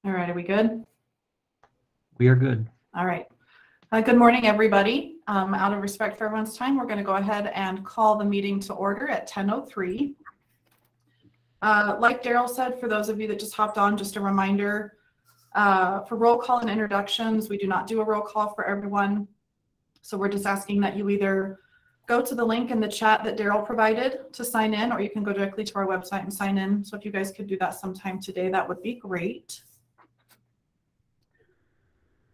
All right, are we good? We are good. All right. Good morning, everybody. Out of respect for everyone's time, we're going to go ahead and call the meeting to order at 10:03. Like Daryl said, for those of you that just hopped on, just a reminder, for roll call and introductions, we do not do a roll call for everyone. So we're just asking that you either go to the link in the chat that Daryl provided to sign in, or you can go directly to our website and sign in. So if you guys could do that sometime today, that would be great.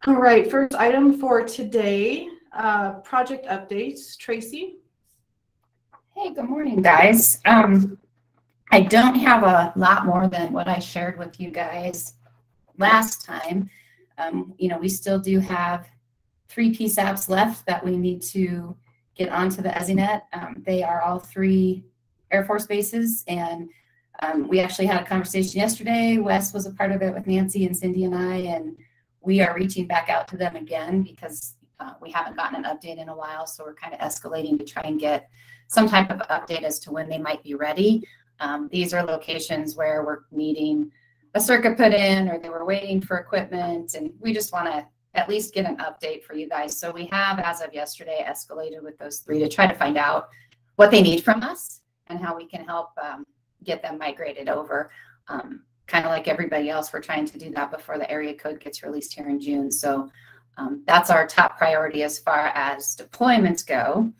All right, first item for today, project updates. Tracy? Hey, good morning, guys. I don't have a lot more than what I shared with you guys last time. We still do have 3 PSAPs left that we need to get onto the ESInet. They are all 3 Air Force bases, and we actually had a conversation yesterday. Wes was a part of it with Nancy and Cindy and I, and we are reaching back out to them again because we haven't gotten an update in a while, so we're kind of escalating to try and get some type of update as to when they might be ready. These are locations where we're needing a circuit put in, or they were waiting for equipment, and we just want to at least get an update for you guys. So we have, as of yesterday, escalated with those 3 to try to find out what they need from us and how we can help get them migrated over. Kind of like everybody else, we're trying to do that before the area code gets released here in June. So that's our top priority as far as deployments go.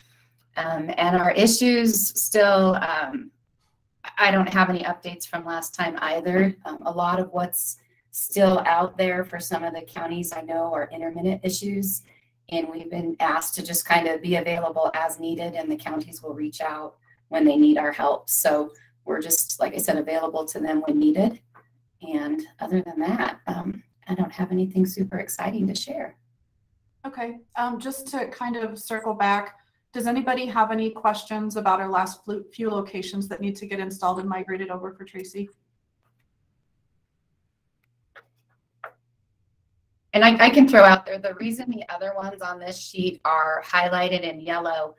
And our issues still, I don't have any updates from last time either. A lot of what's still out there for some of the counties I know are intermittent issues, and we've been asked to just kind of be available as needed, and the counties will reach out when they need our help. So we're just, like I said, available to them when needed. And other than that, I don't have anything super exciting to share. Okay, just to kind of circle back, does anybody have any questions about our last few locations that need to get installed and migrated over for Tracy? And I can throw out there, the reason the other ones on this sheet are highlighted in yellow,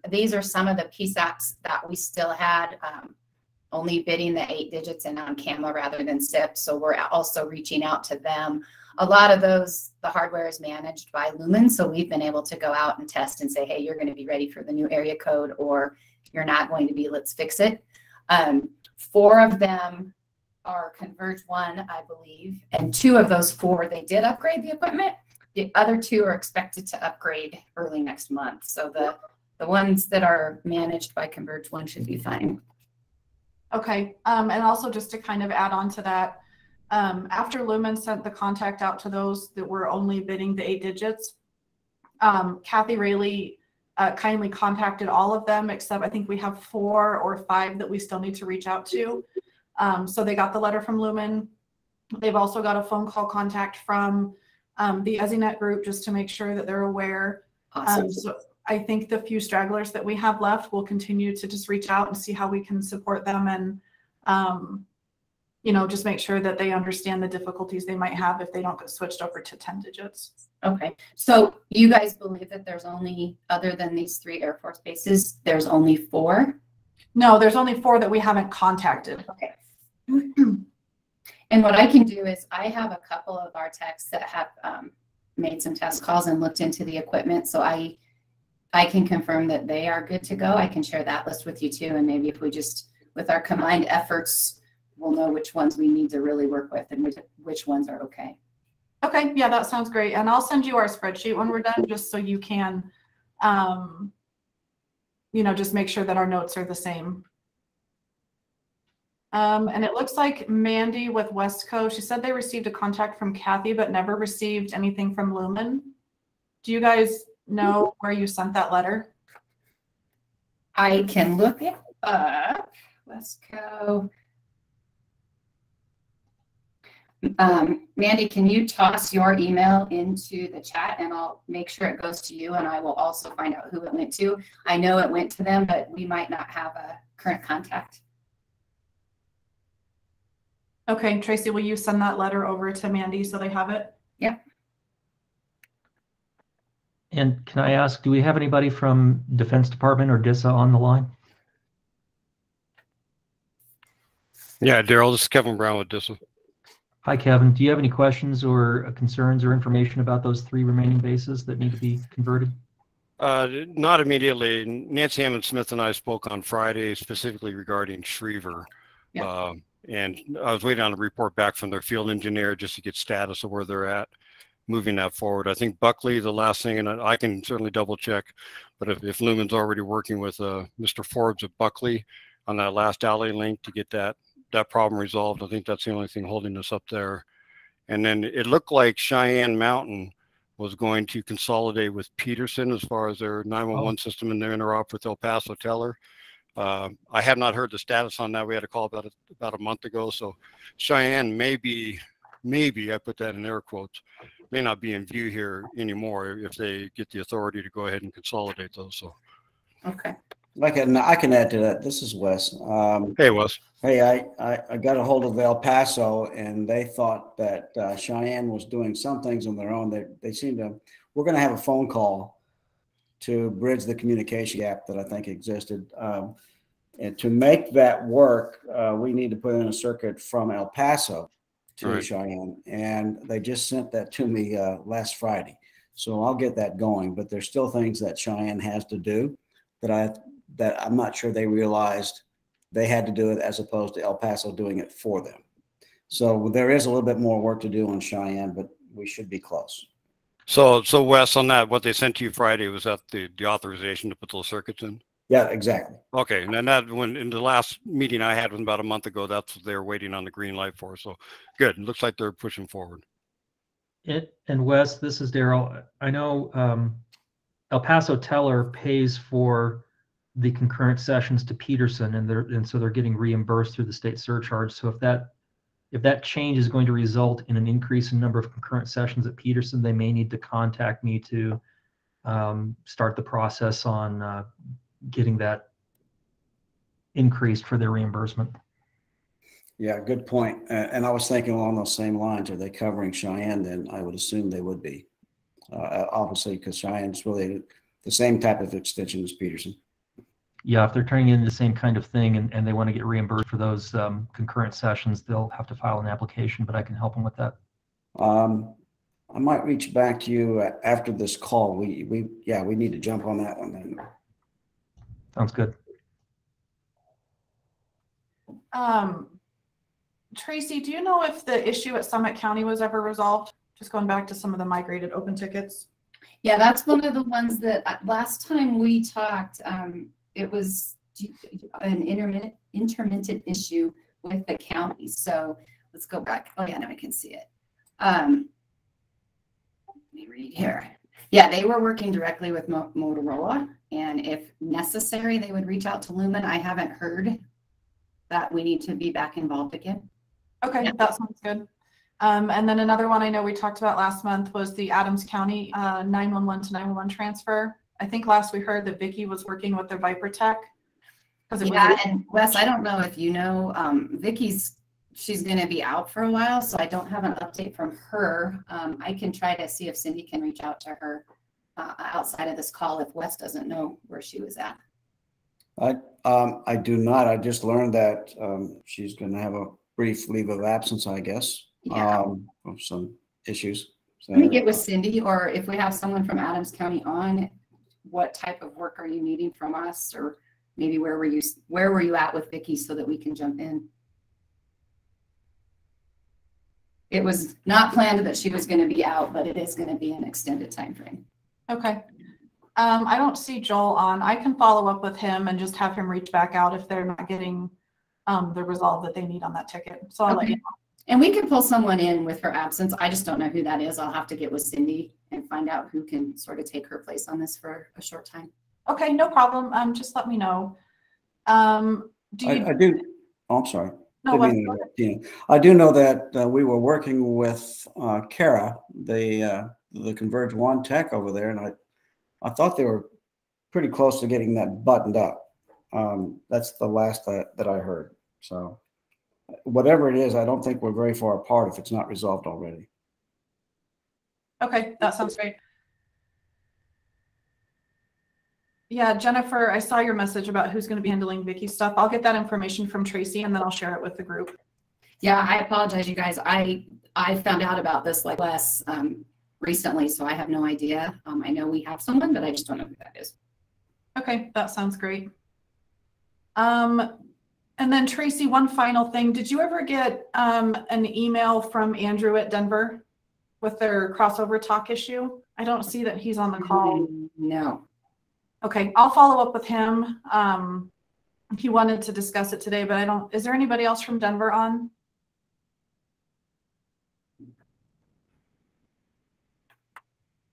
these are some of the PSAPs that we still had only bidding the 8 digits in on camera rather than SIP. So we're also reaching out to them. A lot of those, the hardware is managed by Lumen. So we've been able to go out and test and say, hey, you're going to be ready for the new area code, or you're not going to be, let's fix it. 4 of them are Converge 1, I believe. And 2 of those 4, they did upgrade the equipment. The other 2 are expected to upgrade early next month. So the ones that are managed by Converge 1 should be fine. Okay, and also just to kind of add on to that, after Lumen sent the contact out to those that were only bidding the 8 digits, Kathy Rayleigh kindly contacted all of them, except I think we have 4 or 5 that we still need to reach out to. So they got the letter from Lumen. They've also got a phone call contact from the ESInet group just to make sure that they're aware. Awesome. So I think the few stragglers that we have left will continue to just reach out and see how we can support them, and just make sure that they understand the difficulties they might have if they don't get switched over to 10 digits. Okay, so you guys believe that there's only, other than these 3 Air Force bases, there's only 4? No, there's only 4 that we haven't contacted. Okay. And what I can do is, I have a couple of our techs that have made some test calls and looked into the equipment, so I can confirm that they are good to go. I can share that list with you too, and maybe if we just, with our combined efforts, we'll know which ones we need to really work with and which ones are okay. Okay, yeah, that sounds great. And I'll send you our spreadsheet when we're done, just so you can, just make sure that our notes are the same. And it looks like Mandy with Westco, she said they received a contact from Kathy, but never received anything from Lumen. Do you guys know where you sent that letter? I can look it up. Westco. Mandy, can you toss your email into the chat, and I'll make sure it goes to you, and I will also find out who it went to. I know it went to them, but we might not have a current contact. Okay, Tracy, will you send that letter over to Mandy so they have it? Yep. And can I ask, do we have anybody from Defense Department or DISA on the line? Yeah, Daryl, this is Kevin Brown with DISA. Hi, Kevin. Do you have any questions or concerns or information about those 3 remaining bases that need to be converted? Not immediately. Nancy Hammond Smith and I spoke on Friday specifically regarding Schriever. Yeah. And I was waiting on a report back from their field engineer just to get status of where they're at, moving that forward. I think Buckley, the last thing, and I can certainly double check, but if Lumen's already working with Mr. Forbes at Buckley on that last alley link to get that problem resolved, I think that's the only thing holding us up there. And then it looked like Cheyenne Mountain was going to consolidate with Peterson as far as their 911 system and their interop with El Paso Teller. I have not heard the status on that. We had a call about a month ago. So Cheyenne maybe, I put that in air quotes, may not be in view here anymore if they get the authority to go ahead and consolidate those. So, Okay. I can add to that. This is Wes. hey, Wes. Hey, I got a hold of El Paso, and they thought that Cheyenne was doing some things on their own. They seem to. We're going to have a phone call to bridge the communication gap that I think existed. And to make that work, we need to put in a circuit from El Paso to Cheyenne, and they just sent that to me last Friday. So I'll get that going. But there's still things that Cheyenne has to do that I'm not sure they realized they had to do it as opposed to El Paso doing it for them. So there is a little bit more work to do on Cheyenne, but we should be close. So Wes, on that, what they sent to you Friday, was that the authorization to put those circuits in? Yeah, exactly. Okay, and then that, when in the last meeting I had about a month ago, that's what they're waiting on the green light for. So good, it looks like they're pushing forward. And Wes, this is Daryl. I know El Paso Teller pays for the concurrent sessions to Peterson, and so they're getting reimbursed through the state surcharge. So if that change is going to result in an increase in number of concurrent sessions at Peterson, they may need to contact me to start the process on getting that increased for their reimbursement. Yeah, good point. And I was thinking along those same lines. Are they covering Cheyenne? Then I would assume they would be, obviously, because Cheyenne's really the same type of extension as Peterson. Yeah, if they're turning in the same kind of thing and they want to get reimbursed for those concurrent sessions, they'll have to file an application, but I can help them with that. I might reach back to you after this call. We need to jump on that one then. Sounds good. Tracy, do you know if the issue at Summit County was ever resolved? Just going back to some of the migrated open tickets. Yeah, that's one of the ones that last time we talked, it was an intermittent issue with the county. So let's go back. Oh yeah, now I can see it. Let me read here. Yeah, they were working directly with Motorola, and if necessary, they would reach out to Lumen. I haven't heard that we need to be back involved again. Okay, that sounds good. And then another one I know we talked about last month was the Adams County 911 to 911 transfer. I think last we heard that Vicki was working with their Viper Tech. Yeah, and Wes, I don't know if you know, she's going to be out for a while, so I don't have an update from her. I can try to see if Cindy can reach out to her outside of this call if Wes doesn't know where she was at. I do not. I just learned that she's going to have a brief leave of absence, I guess, of some issues. So, let me get with Cindy, or if we have someone from Adams County on, what type of work are you needing from us, or maybe where were you at with Vicki so that we can jump in? It was not planned that she was going to be out, but it is going to be an extended time frame. Okay. I don't see Joel on. I can follow up with him and just have him reach back out if they're not getting the resolve that they need on that ticket. So I'll let you know. And we can pull someone in with her absence. I just don't know who that is. I'll have to get with Cindy and find out who can sort of take her place on this for a short time. Okay, no problem. Just let me know. I do. Oh, I'm sorry. No, I do know that we were working with Kara, the Converge One tech over there, and I thought they were pretty close to getting that buttoned up. That's the last that I heard. So whatever it is, I don't think we're very far apart if it's not resolved already. Okay, that sounds great. Yeah, Jennifer, I saw your message about who's going to be handling Vicki's stuff. I'll get that information from Tracy and then I'll share it with the group. Yeah, I apologize, you guys. I found out about this like less recently, so I have no idea. I know we have someone, but I just don't know who that is. Okay, that sounds great. And then Tracy, one final thing. Did you ever get an email from Andrew at Denver with their crossover talk issue? I don't see that he's on the call. No. Okay, I'll follow up with him. He wanted to discuss it today, but I don't, is there anybody else from Denver on?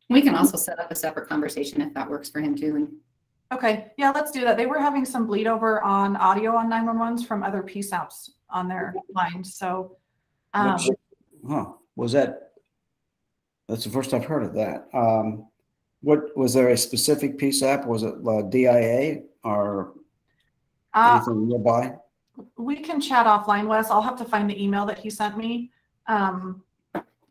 We can also set up a separate conversation if that works for him too. And Okay, yeah, let's do that. They were having some bleed over on audio on 911s from other PSAPs on their line. So, was that? That's the first I've heard of that. What was there a specific PSAP? Was it DIA or anything nearby? We can chat offline, Wes. I'll have to find the email that he sent me.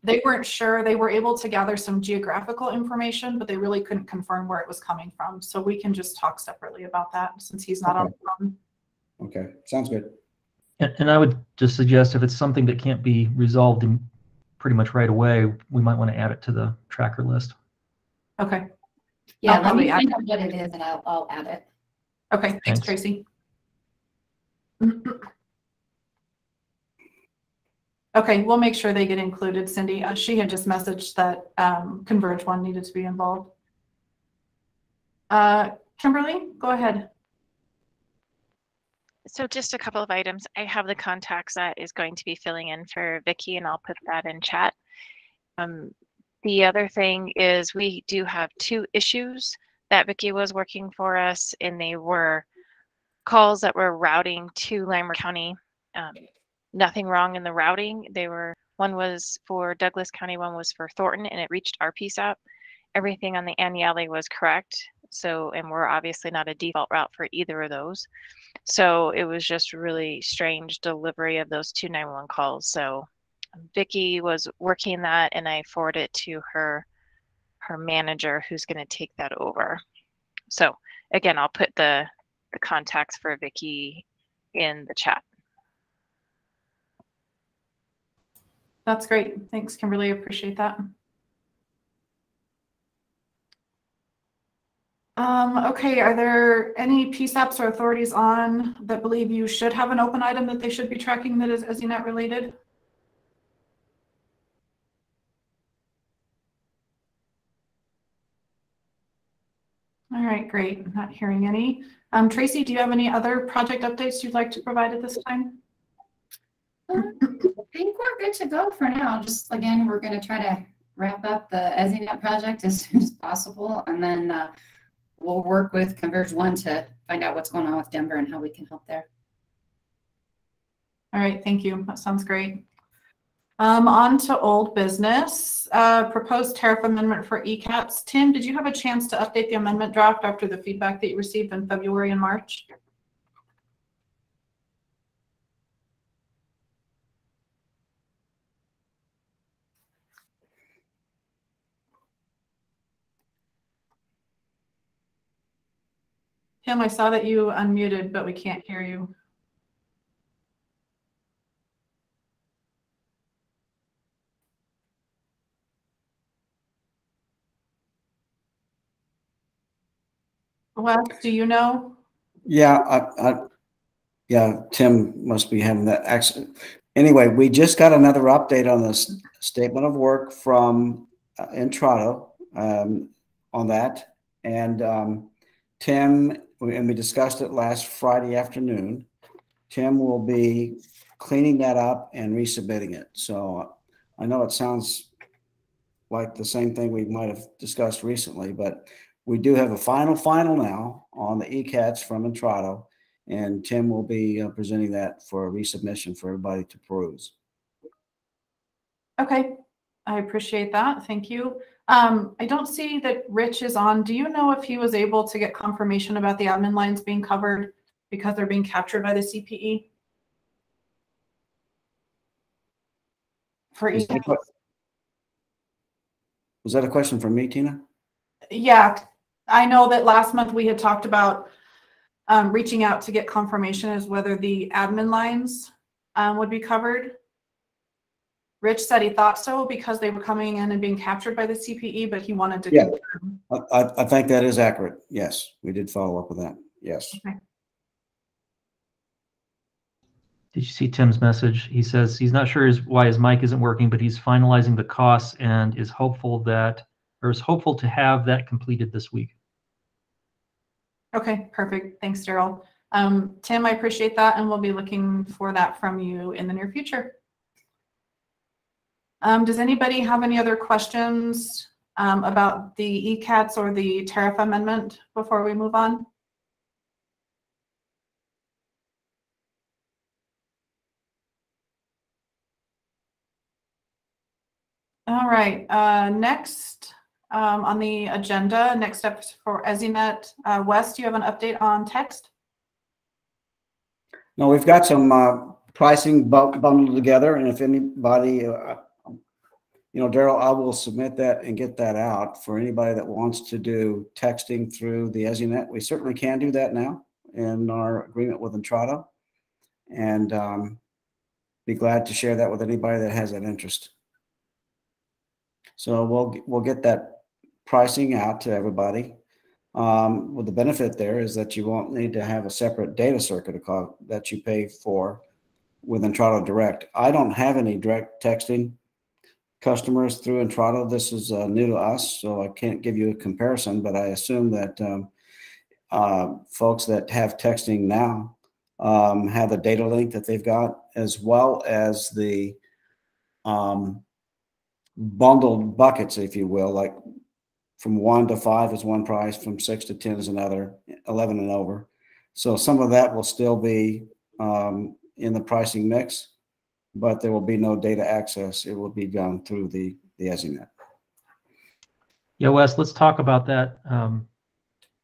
They weren't sure. They were able to gather some geographical information, but they really couldn't confirm where it was coming from. So we can just talk separately about that since he's not on the phone. Okay, sounds good. And I would just suggest if it's something that can't be resolved in pretty much right away, we might want to add it to the tracker list. Okay. yeah, I'll let me probably add find out what it is and I'll add it. Okay, thanks, Thanks. Tracy. Okay, we'll make sure they get included, Cindy. She had just messaged that Converge one needed to be involved. Kimberly, go ahead. So just a couple of items. I have the contacts that is going to be filling in for Vicky, and I'll put that in chat. The other thing is we do have 2 issues that Vicky was working for us, and they were calls that were routing to Larimer County. Nothing wrong in the routing. One was for Douglas County, one was for Thornton, and it reached our PSAP. Everything on the Aniele was correct. So, and we're obviously not a default route for either of those. So it was just really strange delivery of those 2 911 calls. So Vicky was working that, and I forwarded it to her manager, who's going to take that over. So again, I'll put the contacts for Vicky in the chat. That's great. Thanks, Kimberly. Appreciate that. Okay, are there any PSAPs or authorities on that believe you should have an open item that they should be tracking that is ESInet related? All right, great. I'm not hearing any. Tracy, do you have any other project updates you'd like to provide at this time? I think we're good to go for now. Just again, we're going to try to wrap up the ESInet project as soon as possible, and then we'll work with Converge 1 to find out what's going on with Denver and how we can help there. All right, thank you. That sounds great. On to old business. Proposed tariff amendment for ECATs. Tim, did you have a chance to update the amendment draft after the feedback that you received in February and March? Tim, I saw that you unmuted, but we can't hear you. Wes, do you know? Yeah, yeah, Tim must be having that accident. Anyway, we just got another update on this statement of work from Entrado on that. And Tim, and we discussed it last Friday afternoon, Tim will be cleaning that up and resubmitting it. So I know it sounds like the same thing we might have discussed recently, but we do have a final now on the ECATs from Entrado, and Tim will be presenting that for a resubmission for everybody to peruse. Okay, I appreciate that. Thank you. I don't see that Rich is on. Do you know if he was able to get confirmation about the admin lines being covered because they're being captured by the CPE? For ECATs? Was that a question for me, Tina? Yeah, I know that last month we had talked about reaching out to get confirmation as whether the admin lines would be covered. Rich said he thought so because they were coming in and being captured by the CPE, but he wanted to Yeah. confirm. I think that is accurate. Yes, we did follow up with that. Yes. Okay. Did you see Tim's message? He says he's not sure why his mic isn't working, but he's finalizing the costs and is hopeful to have that completed this week. Okay, perfect. Thanks, Daryl. Tim, I appreciate that, and we'll be looking for that from you in the near future. Does anybody have any other questions about the ECATs or the tariff amendment before we move on? All right, next on the agenda, next up for ESInet. Wes, do you have an update on text? No, we've got some pricing bundled together, and if anybody, Daryl, I will submit that and get that out for anybody that wants to do texting through the ESInet. We certainly can do that now in our agreement with Entrado, and be glad to share that with anybody that has that interest. So we'll get that pricing out to everybody. Well, the benefit there is that you won't need to have a separate data circuit that you pay for with Entrado Direct. I don't have any direct texting customers through Entrado. This is new to us, so I can't give you a comparison, but I assume that folks that have texting now have a data link that they've got, as well as the bundled buckets, if you will, like from 1 to 5 is one price, from 6 to 10 is another, 11 and over. So some of that will still be in the pricing mix, but there will be no data access. It will be done through the ESInet. Yeah, Wes, let's talk about that.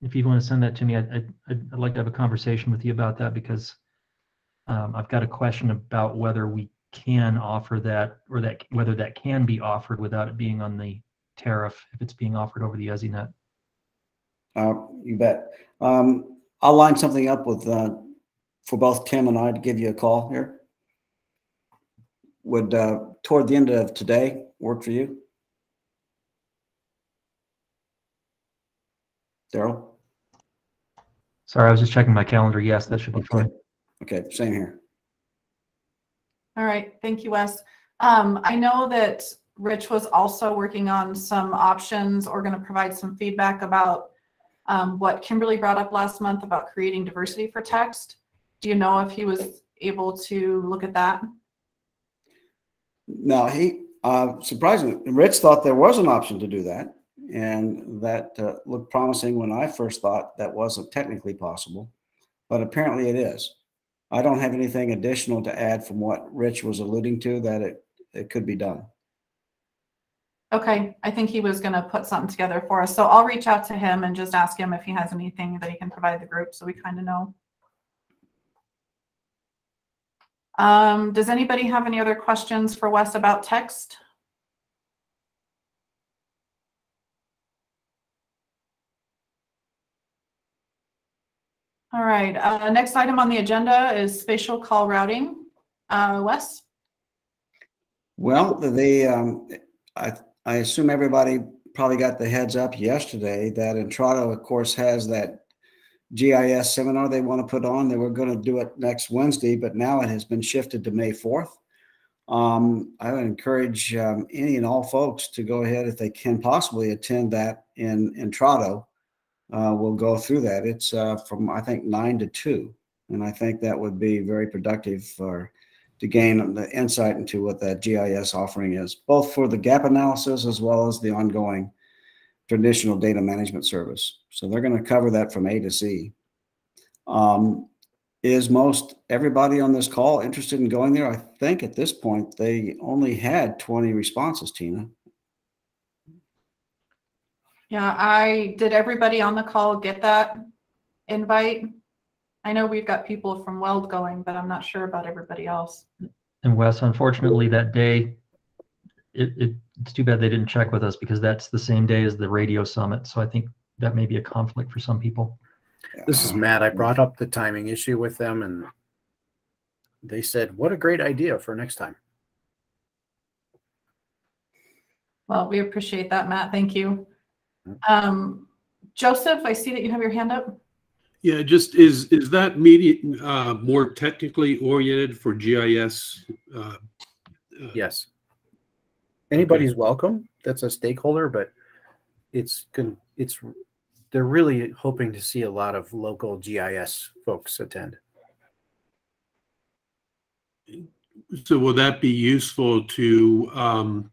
If you want to send that to me, I'd like to have a conversation with you about that, because I've got a question about whether we can offer that, or whether that can be offered without it being on the tariff, if it's being offered over the ESInet. You bet. I'll line something up with for both Tim and I to give you a call here. Would toward the end of today work for you, Daryl? Sorry, I was just checking my calendar. Yes, that should be fine. Okay, same here. All right, thank you, Wes. I know that Rich was also working on some options, or going to provide some feedback about what Kimberly brought up last month about creating diversity for text. Do you know if he was able to look at that? No, he surprisingly, Rich thought there was an option to do that, and that looked promising when I first thought that wasn't technically possible, but apparently it is. I don't have anything additional to add from what Rich was alluding to, that it could be done. Okay, I think he was going to put something together for us. So I'll reach out to him and just ask him if he has anything that he can provide the group, so we kind of know. Does anybody have any other questions for Wes about text? All right, next item on the agenda is spatial call routing. Wes? Well, I assume everybody probably got the heads up yesterday that Entrado, of course, has that GIS seminar they want to put on. They were going to do it next Wednesday, but now it has been shifted to May 4th. I would encourage any and all folks to go ahead, if they can possibly attend that in Entrado. We'll go through that. It's from, I think, 9 to 2. And I think that would be very productive to gain the insight into what that GIS offering is, both for the gap analysis as well as the ongoing traditional data management service. So they're going to cover that from A to Z. Is most everybody on this call interested in going there? I think at this point they only had 20 responses, Tina. Yeah, did everybody on the call get that invite? I know we've got people from Weld going, but I'm not sure about everybody else. And Wes, unfortunately, that day, it's too bad they didn't check with us, because that's the same day as the radio summit. So I think that may be a conflict for some people. This is Matt. I brought up the timing issue with them, and they said, what a great idea for next time. Well, we appreciate that, Matt. Thank you. Joseph, I see that you have your hand up. Yeah, just is that meeting more technically oriented for GIS? Yes. Anybody's welcome. That's a stakeholder, but they're really hoping to see a lot of local GIS folks attend. So will that be useful to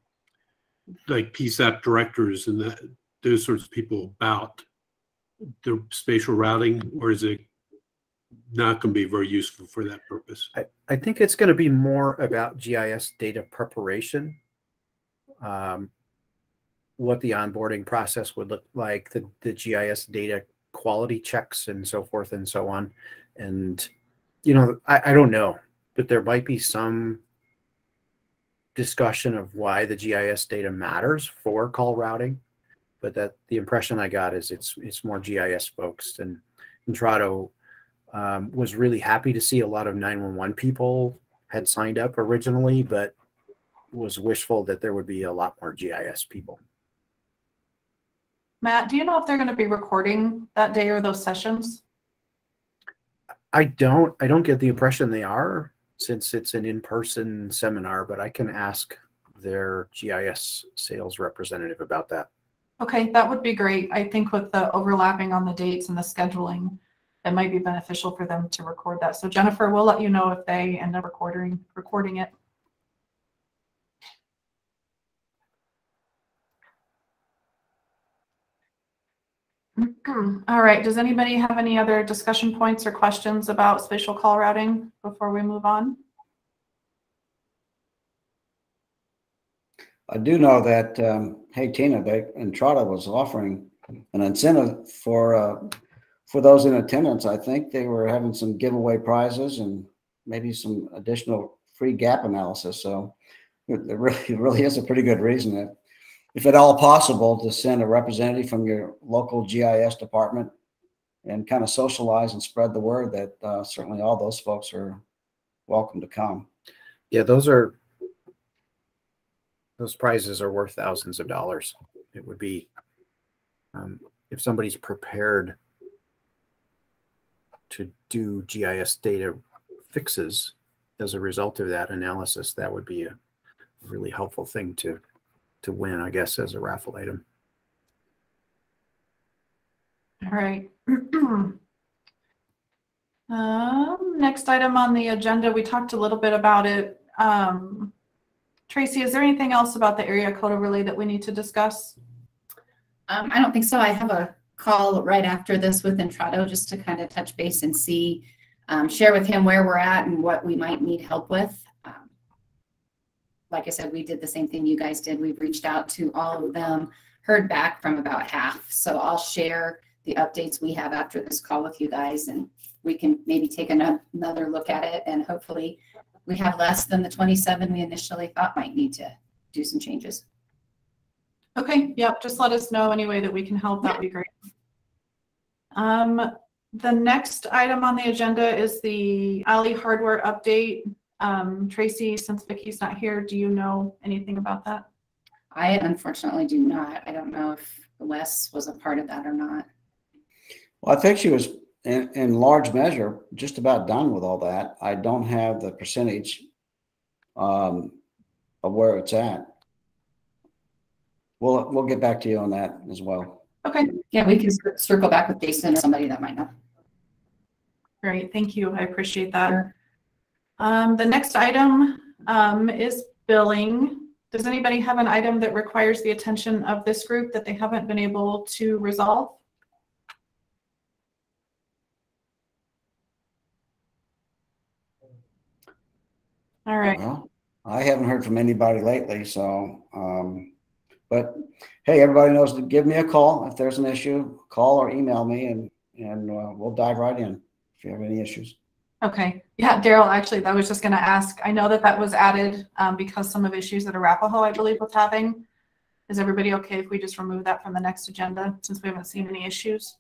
like PSAP directors and those sorts of people about the spatial routing, or is it not going to be very useful for that purpose? I think it's going to be more about GIS data preparation, what the onboarding process would look like, the GIS data quality checks and so forth and so on. And, you know, I don't know, but there might be some discussion of why the GIS data matters for call routing. But that the impression I got is it's more GIS folks. And Intrado was really happy to see a lot of 911 people had signed up originally, but was wishful that there would be a lot more GIS people. Matt, do you know if they're going to be recording that day or those sessions? I don't get the impression they are, since it's an in-person seminar, but I can ask their GIS sales representative about that. Okay, that would be great. I think with the overlapping on the dates and the scheduling, it might be beneficial for them to record that. So Jennifer, we'll let you know if they end up recording it. All right, does anybody have any other discussion points or questions about spatial call routing before we move on? I do know that, hey, Tina, Entrada was offering an incentive for those in attendance. I think they were having some giveaway prizes and maybe some additional free gap analysis. So it really is a pretty good reason that, if at all possible, to send a representative from your local GIS department and kind of socialize and spread the word that certainly all those folks are welcome to come. Yeah, those prizes are worth thousands of dollars. It would be, if somebody's prepared to do GIS data fixes as a result of that analysis, that would be a really helpful thing to win, I guess, as a raffle item. All right. Next item on the agenda, we talked a little bit about it. Tracy, is there anything else about the area code overlay that we need to discuss? I don't think so. I have a call right after this with Intrado just to kind of touch base and see, share with him where we're at and what we might need help with. Like I said, we did the same thing you guys did. We've reached out to all of them, heard back from about half. So I'll share the updates we have after this call with you guys, and we can maybe take another look at it, and hopefully we have less than the 27 we initially thought might need to do some changes. Okay, yep, just let us know any way that we can help. That'd be great. The next item on the agenda is the Ali hardware update. Tracy, since Vicky's not here, do you know anything about that? I unfortunately do not. I don't know if Wes was a part of that or not. Well, I think she was in large measure just about done with all that. I don't have the percentage of where it's at. We'll get back to you on that as well. Okay. Yeah, we can circle back with Jason or somebody that might know. Great, thank you. I appreciate that. Sure. The next item is billing. Does anybody have an item that requires the attention of this group that they haven't been able to resolve? All right. Well, I haven't heard from anybody lately, so, but hey, everybody knows to give me a call if there's an issue. Call or email me, and we'll dive right in if you have any issues. Okay. Yeah, Daryl, actually, I was just going to ask. I know that was added because some of issues that Arapahoe, I believe, was having. Is everybody okay if we just remove that from the next agenda since we haven't seen any issues?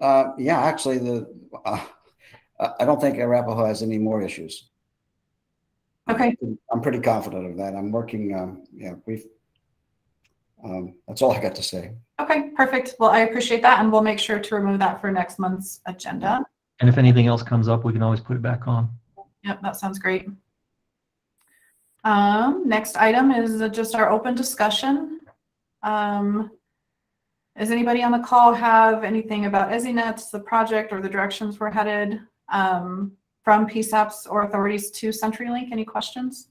Yeah, actually, I don't think Arapahoe has any more issues. Okay. I'm pretty confident of that. I'm working. Yeah, That's all I got to say. Okay, perfect. Well, I appreciate that, and we'll make sure to remove that for next month's agenda. And if anything else comes up, we can always put it back on. Yep, that sounds great. Next item is just our open discussion. Does anybody on the call have anything about ESInet, the project, or the directions we're headed from PSAPs or authorities to CenturyLink? Any questions?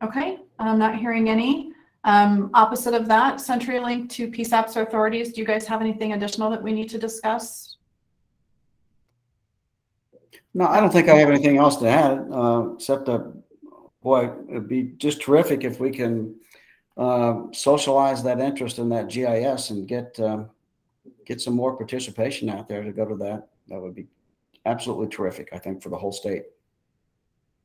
Okay, I'm not hearing any. Opposite of that, CenturyLink to PSAPs or authorities, do you guys have anything additional that we need to discuss? No, I don't think I have anything else to add, except that, boy, it'd be just terrific if we can socialize that interest in that GIS and get some more participation out there to go to that. That would be absolutely terrific, I think, for the whole state.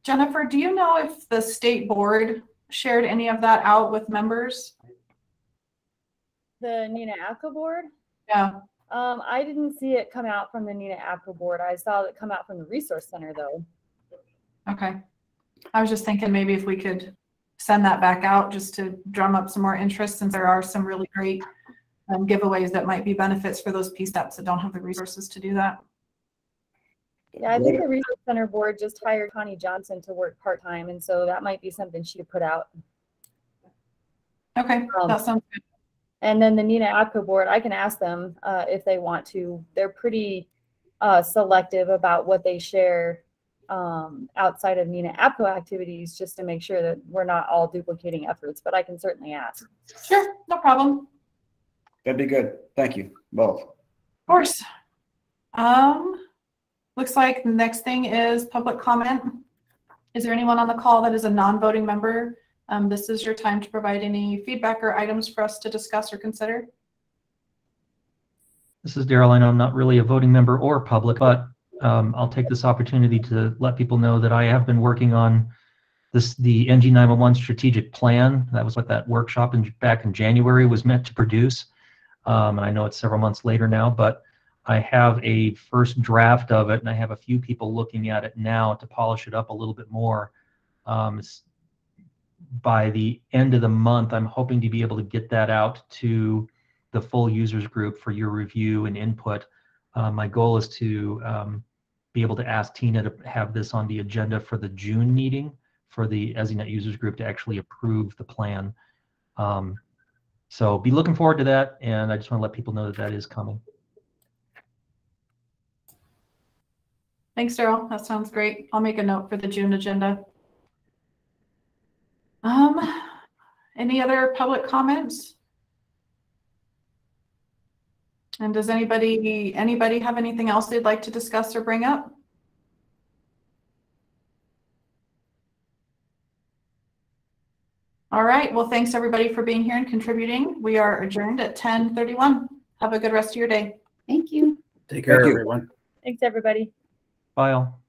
Jennifer, do you know if the state board shared any of that out with members? The NINA APCO board? Yeah. I didn't see it come out from the NINA APCO board. I saw it come out from the Resource Center, though. Okay. I was just thinking maybe if we could send that back out just to drum up some more interest, since there are some really great giveaways that might be benefits for those PSAPs that don't have the resources to do that. Yeah, I think the Resource Center board just hired Connie Johnson to work part-time, and so that might be something she could put out. Okay, that sounds good. And then the NINA APCO board, I can ask them if they want to. They're pretty selective about what they share outside of NINA APCO activities, just to make sure that we're not all duplicating efforts, but I can certainly ask. Sure, no problem. That'd be good. Thank you, both. Of course. Looks like the next thing is public comment. Is there anyone on the call that is a non-voting member? This is your time to provide any feedback or items for us to discuss or consider. This is Daryl. I know I'm not really a voting member or public, but I'll take this opportunity to let people know that I have been working on the NG 911 strategic plan. That was what that workshop back in January was meant to produce. And I know it's several months later now, but I have a first draft of it, and I have a few people looking at it now to polish it up a little bit more. By the end of the month, I'm hoping to be able to get that out to the full users group for your review and input. My goal is to be able to ask Tina to have this on the agenda for the June meeting for the ESInet users group to actually approve the plan. So be looking forward to that, and I just want to let people know that that is coming. Thanks, Daryl. That sounds great. I'll make a note for the June agenda. Any other public comments? And does anybody have anything else they'd like to discuss or bring up? All right. Well, thanks everybody for being here and contributing. We are adjourned at 10:31. Have a good rest of your day. Thank you. Take care, everyone. Thanks, everybody. Bye all.